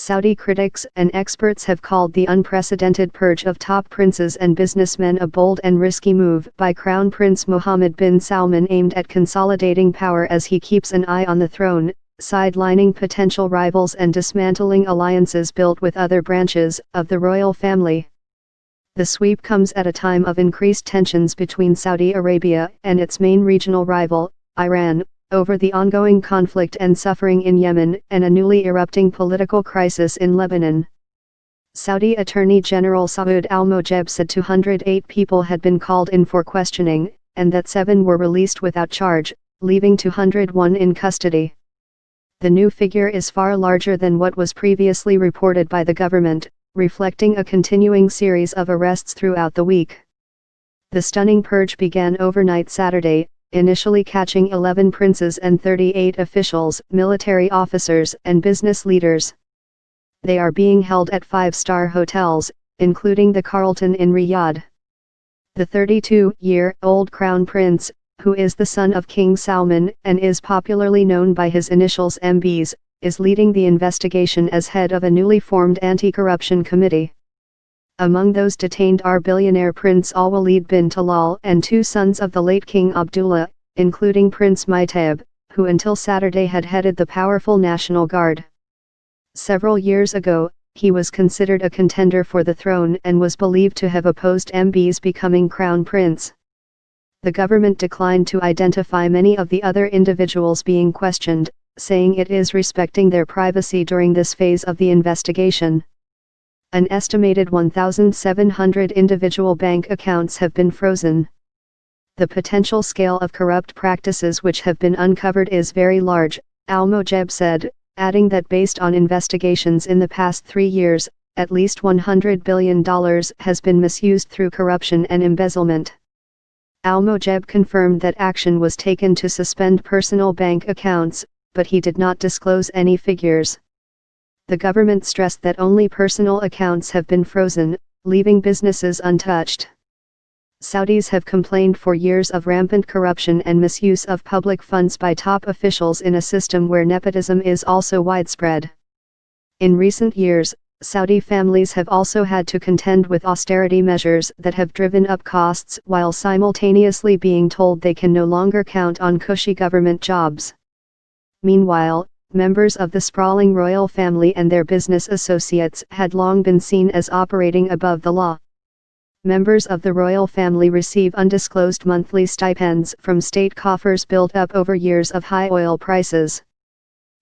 Saudi critics and experts have called the unprecedented purge of top princes and businessmen a bold and risky move by Crown Prince Mohammed bin Salman aimed at consolidating power as he keeps an eye on the throne, sidelining potential rivals and dismantling alliances built with other branches of the royal family. The sweep comes at a time of increased tensions between Saudi Arabia and its main regional rival, Iran, over the ongoing conflict and suffering in Yemen and a newly erupting political crisis in Lebanon. Saudi Attorney General Saud al-Mojeb said 208 people had been called in for questioning, and that 7 were released without charge, leaving 201 in custody. The new figure is far larger than what was previously reported by the government, reflecting a continuing series of arrests throughout the week. The stunning purge began overnight Saturday, initially catching 11 princes and 38 officials, military officers and business leaders. They are being held at 5-star hotels, including the Carlton in Riyadh. The 32-year-old Crown Prince, who is the son of King Salman and is popularly known by his initials MBs, is leading the investigation as head of a newly formed anti-corruption committee. Among those detained are billionaire Prince Al-Walid bin Talal and 2 sons of the late King Abdullah, including Prince Maitab, who until Saturday had headed the powerful National Guard. Several years ago, he was considered a contender for the throne and was believed to have opposed MB's becoming Crown Prince. The government declined to identify many of the other individuals being questioned, saying it is respecting their privacy during this phase of the investigation. An estimated 1,700 individual bank accounts have been frozen. The potential scale of corrupt practices which have been uncovered is very large, Al-Mojeb said, adding that based on investigations in the past 3 years, at least $100 billion has been misused through corruption and embezzlement. Al-Mojeb confirmed that action was taken to suspend personal bank accounts, but he did not disclose any figures. The government stressed that only personal accounts have been frozen, leaving businesses untouched. Saudis have complained for years of rampant corruption and misuse of public funds by top officials in a system where nepotism is also widespread. In recent years, Saudi families have also had to contend with austerity measures that have driven up costs while simultaneously being told they can no longer count on cushy government jobs. Meanwhile, members of the sprawling royal family and their business associates had long been seen as operating above the law. Members of the royal family receive undisclosed monthly stipends from state coffers built up over years of high oil prices.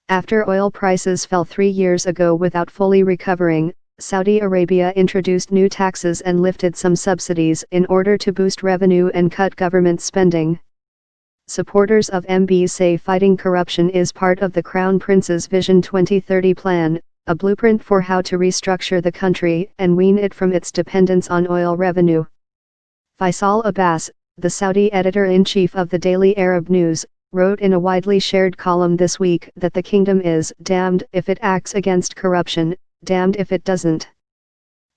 After oil prices fell 3 years ago without fully recovering, Saudi Arabia introduced new taxes and lifted some subsidies in order to boost revenue and cut government spending. Supporters of MBs say fighting corruption is part of the Crown Prince's Vision 2030 plan, a blueprint for how to restructure the country and wean it from its dependence on oil revenue. Faisal Abbas, the Saudi editor-in-chief of the Daily Arab News, wrote in a widely shared column this week that the kingdom is damned if it acts against corruption, damned if it doesn't.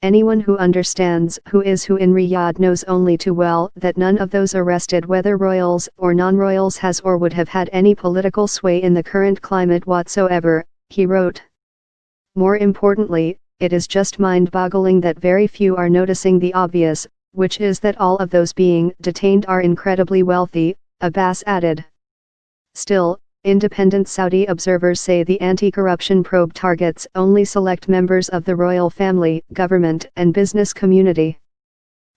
Anyone who understands who is who in Riyadh knows only too well that none of those arrested, whether royals or non-royals, has or would have had any political sway in the current climate whatsoever, he wrote. More importantly, it is just mind-boggling that very few are noticing the obvious, which is that all of those being detained are incredibly wealthy, Abbas added. Still, independent Saudi observers say the anti-corruption probe targets only select members of the royal family, government, and business community.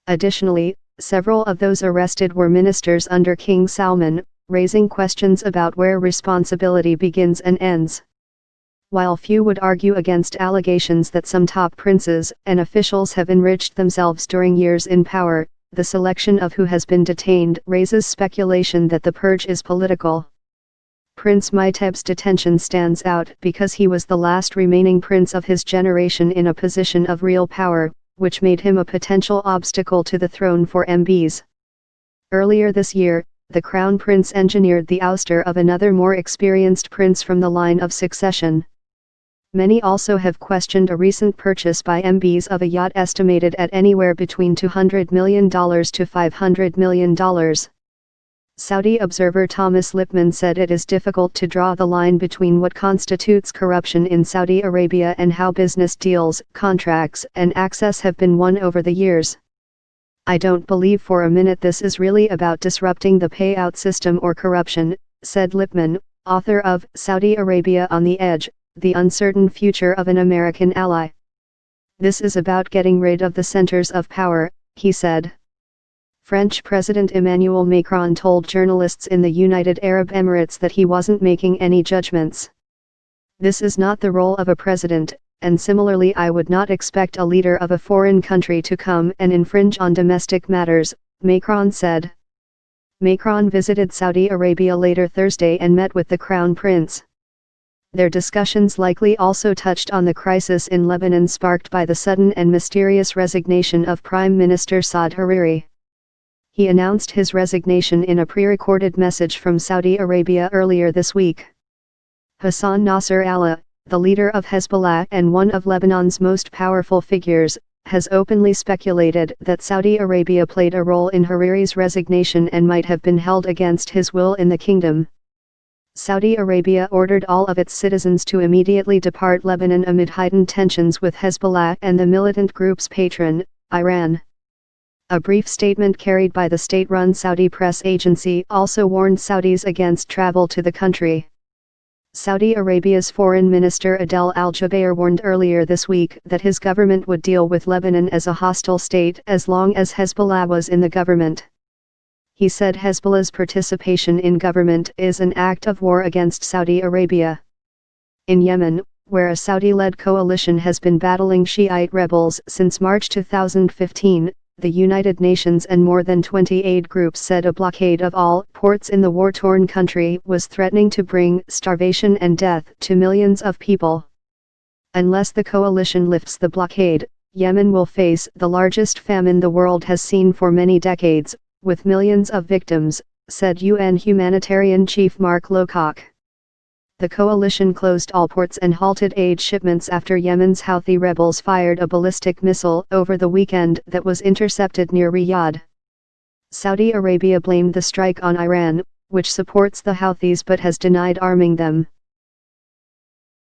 Additionally, several of those arrested were ministers under King Salman, raising questions about where responsibility begins and ends. While few would argue against allegations that some top princes and officials have enriched themselves during years in power, the selection of who has been detained raises speculation that the purge is political. Prince Maitab's detention stands out because he was the last remaining prince of his generation in a position of real power, which made him a potential obstacle to the throne for MBs. Earlier this year, the Crown Prince engineered the ouster of another more experienced prince from the line of succession. Many also have questioned a recent purchase by MBs of a yacht estimated at anywhere between $200 million to $500 million. Saudi observer Thomas Lipman said it is difficult to draw the line between what constitutes corruption in Saudi Arabia and how business deals, contracts, and access have been won over the years. "I don't believe for a minute this is really about disrupting the payout system or corruption," said Lipman, author of Saudi Arabia on the Edge, The Uncertain Future of an American Ally. "This is about getting rid of the centers of power," he said. French President Emmanuel Macron told journalists in the United Arab Emirates that he wasn't making any judgments. "This is not the role of a president, and similarly I would not expect a leader of a foreign country to come and infringe on domestic matters," Macron said. Macron visited Saudi Arabia later Thursday and met with the Crown Prince. Their discussions likely also touched on the crisis in Lebanon sparked by the sudden and mysterious resignation of Prime Minister Saad Hariri. He announced his resignation in a pre-recorded message from Saudi Arabia earlier this week. Hassan Nasrallah, the leader of Hezbollah and one of Lebanon's most powerful figures, has openly speculated that Saudi Arabia played a role in Hariri's resignation and might have been held against his will in the kingdom. Saudi Arabia ordered all of its citizens to immediately depart Lebanon amid heightened tensions with Hezbollah and the militant group's patron, Iran. A brief statement carried by the state-run Saudi press agency also warned Saudis against travel to the country. Saudi Arabia's Foreign Minister Adel al-Jubeir warned earlier this week that his government would deal with Lebanon as a hostile state as long as Hezbollah was in the government. He said Hezbollah's participation in government is an act of war against Saudi Arabia. In Yemen, where a Saudi-led coalition has been battling Shiite rebels since March 2015, the United Nations and more than 20 aid groups said a blockade of all ports in the war-torn country was threatening to bring starvation and death to millions of people. Unless the coalition lifts the blockade, Yemen will face the largest famine the world has seen for many decades, with millions of victims, said UN humanitarian chief Mark Lowcock. The coalition closed all ports and halted aid shipments after Yemen's Houthi rebels fired a ballistic missile over the weekend that was intercepted near Riyadh. Saudi Arabia blamed the strike on Iran, which supports the Houthis but has denied arming them.